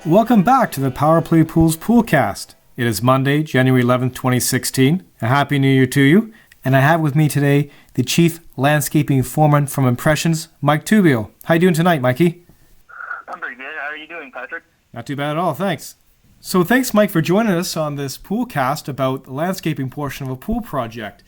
Welcome back to the Powerplay Pools Poolcast. It is Monday, January 11th, 2016. A happy new year to you. And I have with me today the Chief Landscaping Foreman from Impressions, Mike Tubio. How you doing tonight, Mikey? I'm pretty good. How are you doing, Patrick? Not too bad at all, thanks. So thanks, Mike, for joining us on this Poolcast about the landscaping portion of a pool project.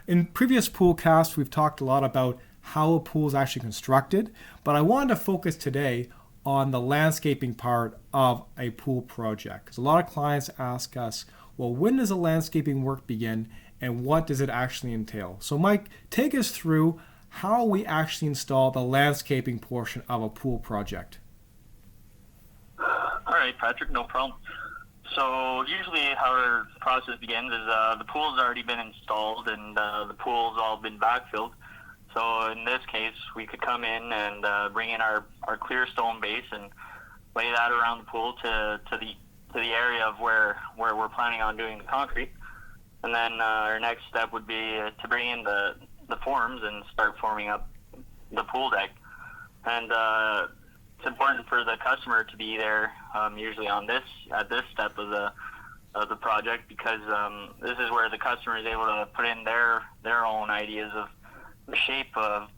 In previous Poolcasts, we've talked a lot about how a pool is actually constructed, but I wanted to focus today on the landscaping part of a pool project. Because a lot of clients ask us, well, when does the landscaping work begin and what does it actually entail? So Mike, take us through how we actually install the landscaping portion of a pool project. All right, Patrick, no problem. So usually how our process begins is the pool's already been installed and the pool's all been backfilled. So in this case, we could come in and bring in our clear stone base and lay that around the pool to the area of where we're planning on doing the concrete. And then our next step would be to bring in the forms and start forming up the pool deck. And it's important for the customer to be there usually at this step of the project, because this is where the customer is able to put in their own ideas of the shape of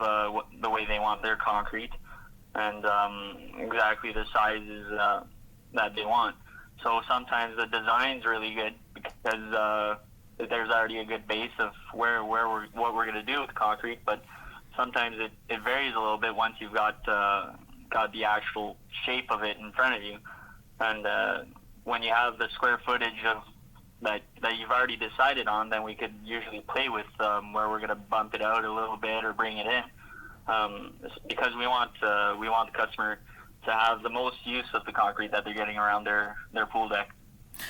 the way they want their concrete and exactly the sizes that they want. So sometimes the design's really good because there's already a good base of what we're going to do with concrete, but sometimes it varies a little bit once you've got the actual shape of it in front of you. And when you have the square footage of that you've already decided on, then we could usually play with where we're going to bump it out a little bit or bring it in, because we want the customer to have the most use of the concrete that they're getting around their pool deck.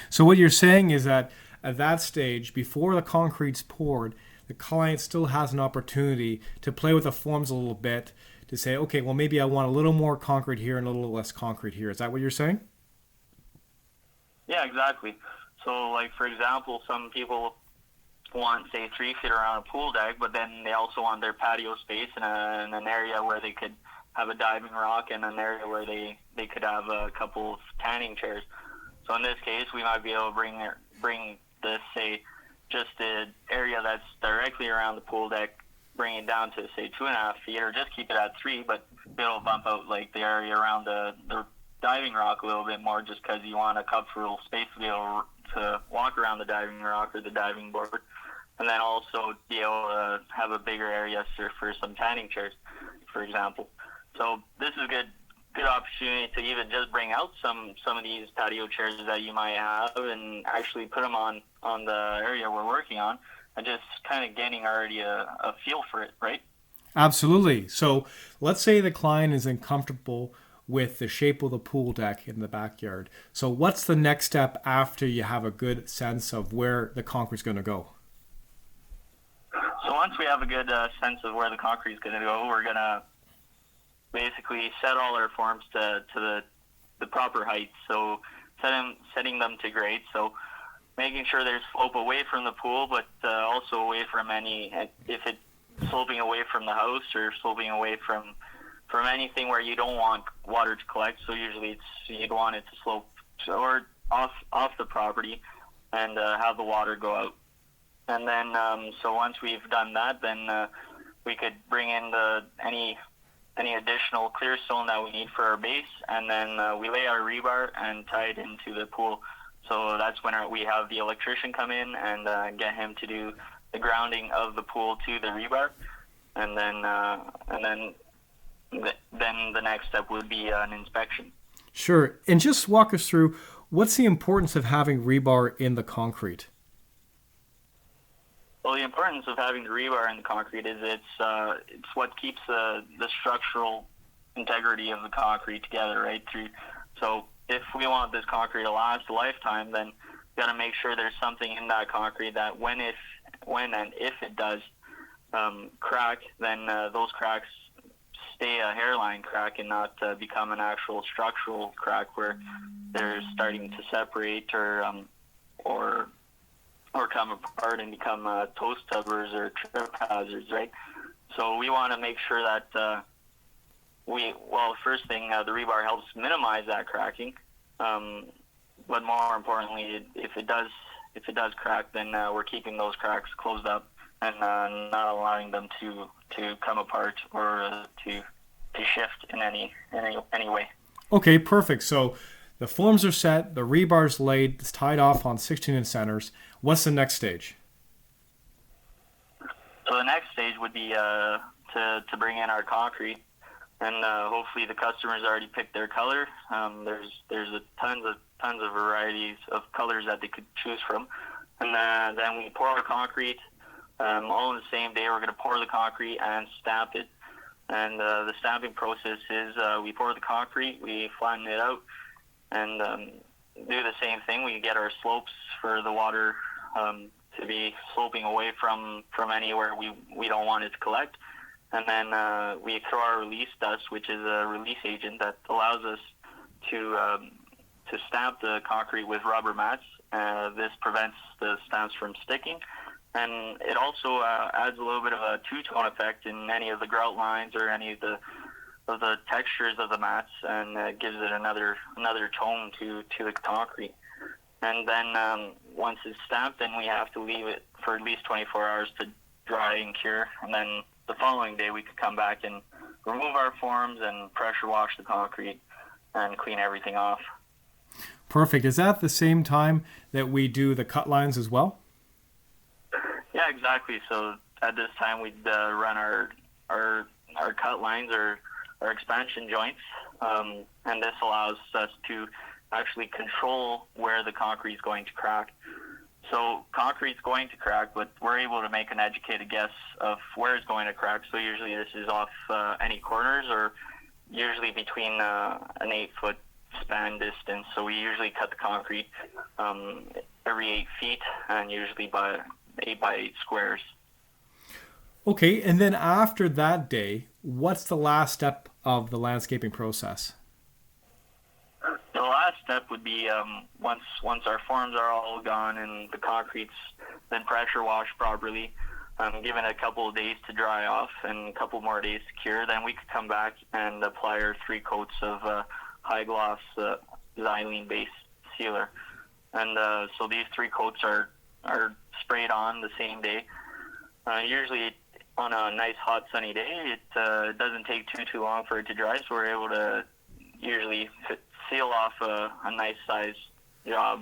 So what you're saying is that at that stage, before the concrete's poured, the client still has an opportunity to play with the forms a little bit, to say, okay, well, maybe I want a little more concrete here and a little less concrete here. Is that what you're saying? Yeah, exactly. So, like, for example, some people want, say, 3 feet around a pool deck, but then they also want their patio space in an area where they could have a diving rock and an area where they could have a couple of tanning chairs. So in this case, we might be able to bring this, say, just the area that's directly around the pool deck, bring it down to, say, 2.5 feet, or just keep it at 3, but be able to bump out, like, the area around the diving rock a little bit more, just because you want a comfortable space to be able to walk around the diving rock or the diving board, and then also be able to have a bigger area for some tanning chairs, for example. So this is a good opportunity to even just bring out some of these patio chairs that you might have and actually put them on the area we're working on, and just kind of getting already a feel for it, right? Absolutely. So let's say the client is uncomfortable with the shape of the pool deck in the backyard. So what's the next step after you have a good sense of where the concrete's going to go? So once we have a good sense of where the concrete's going to go, we're going to basically set all our forms to the proper height. So setting them to grade. So making sure there's slope away from the pool, but also away from if it's sloping away from the house or sloping away from anything where you don't want water to collect. So usually you'd want it to slope or off the property and have the water go out. And then so once we've done that, then we could bring in any additional clear stone that we need for our base, and then we lay our rebar and tie it into the pool. So that's when we have the electrician come in and get him to do the grounding of the pool to the rebar, and then the next step would be an inspection. Sure. And just walk us through, what's the importance of having rebar in the concrete? Well, the importance of having the rebar in the concrete is it's what keeps the structural integrity of the concrete together, right? So if we want this concrete to last a lifetime, then we got to make sure there's something in that concrete that when and if it does crack, then those cracks stay a hairline crack and not become an actual structural crack where they're starting to separate or come apart and become toe stubbers or trip hazards, right? So we want to make sure that first thing, the rebar helps minimize that cracking, But more importantly, if it does crack, then we're keeping those cracks closed up and not allowing them to come apart or to shift in any way. Okay, perfect. So the forms are set, the rebar's laid, it's tied off on 16-inch centers. What's the next stage? So the next stage would be to bring in our concrete, and hopefully the customers already picked their color. There's tons of varieties of colors that they could choose from, and then we pour our concrete. All in the same day, we're going to pour the concrete and stamp it. And the stamping process is we pour the concrete, we flatten it out, and do the same thing. We get our slopes for the water to be sloping away from anywhere we don't want it to collect. And then we throw our release dust, which is a release agent that allows us to stamp the concrete with rubber mats. This prevents the stamps from sticking. And it also adds a little bit of a two-tone effect in any of the grout lines or any of the textures of the mats, and gives it another tone to the concrete. And then once it's stamped, then we have to leave it for at least 24 hours to dry and cure. And then the following day, we could come back and remove our forms and pressure wash the concrete and clean everything off. Perfect. Is that the same time that we do the cut lines as well? Yeah, exactly. So at this time, we'd run our cut lines or our expansion joints, and this allows us to actually control where the concrete is going to crack. So concrete's going to crack, but we're able to make an educated guess of where it's going to crack. So usually this is off any corners, or usually between an 8-foot span distance. So we usually cut the concrete every 8 feet, and usually by 8 by 8 squares. Okay, and then after that day, what's the last step of the landscaping process? The last step would be once our forms are all gone and the concrete's been pressure washed properly, given a couple of days to dry off and a couple more days to cure, then we could come back and apply our 3 coats of high gloss xylene-based sealer. And so these 3 coats are sprayed on the same day. Usually on a nice hot sunny day, it doesn't take too long for it to dry, so we're able to usually seal off a nice size job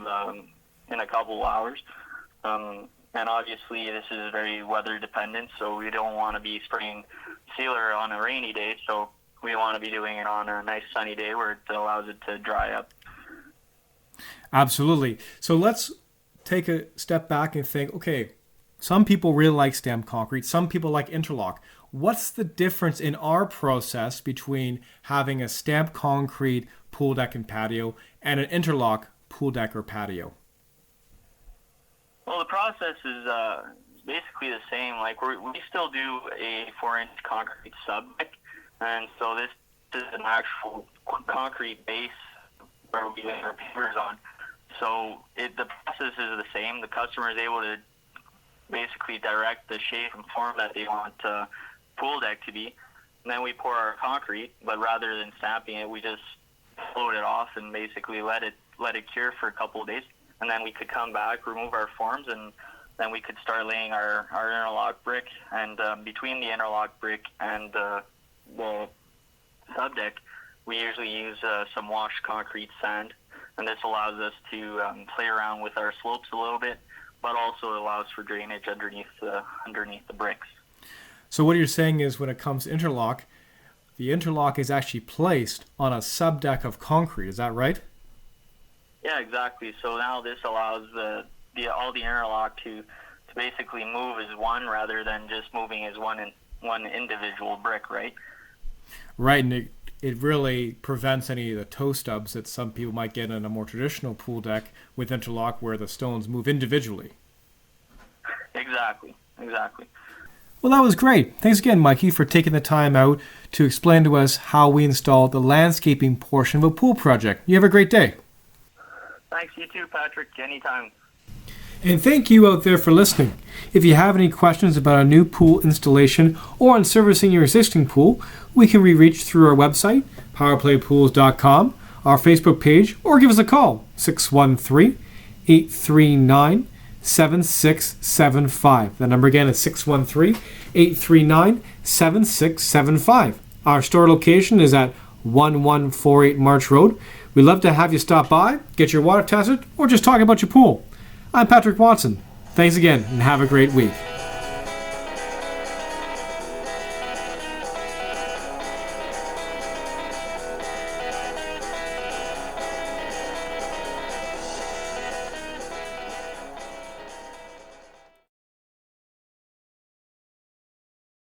in a couple of hours. And obviously this is very weather dependent, so we don't want to be spraying sealer on a rainy day, so we want to be doing it on a nice sunny day where it allows it to dry up. Absolutely. So let's take a step back and think, okay, some people really like stamped concrete, some people like interlock. What's the difference in our process between having a stamped concrete pool deck and patio and an interlock pool deck or patio? Well, the process is basically the same. Like we still do a 4-inch concrete sub deck, and so this is an actual concrete base where we lay our pavers on. So the process is the same. The customer is able to basically direct the shape and form that they want pool deck to be. And then we pour our concrete, but rather than stamping it, we just float it off and basically let it cure for a couple of days. And then we could come back, remove our forms, and then we could start laying our interlock brick. And between the interlock brick and the sub deck, we usually use some washed concrete sand. And this allows us to play around with our slopes a little bit, but also allows for drainage underneath the bricks. So what you're saying is when it comes to interlock, the interlock is actually placed on a subdeck of concrete. Is that right? Yeah, exactly. So now this allows all the interlock to basically move as one rather than just moving as one individual brick, right? Right, and it really prevents any of the toe stubs that some people might get in a more traditional pool deck with interlock where the stones move individually. Exactly. Well, that was great. Thanks again, Mikey, for taking the time out to explain to us how we installed the landscaping portion of a pool project. You have a great day. Thanks, you too, Patrick. Anytime. And thank you out there for listening. If you have any questions about a new pool installation or on servicing your existing pool, we can be reached through our website, powerplaypools.com, our Facebook page, or give us a call, 613-839-7675. The number again is 613-839-7675. Our store location is at 1148 March Road. We'd love to have you stop by, get your water tested, or just talk about your pool. I'm Patrick Watson. Thanks again, and have a great week.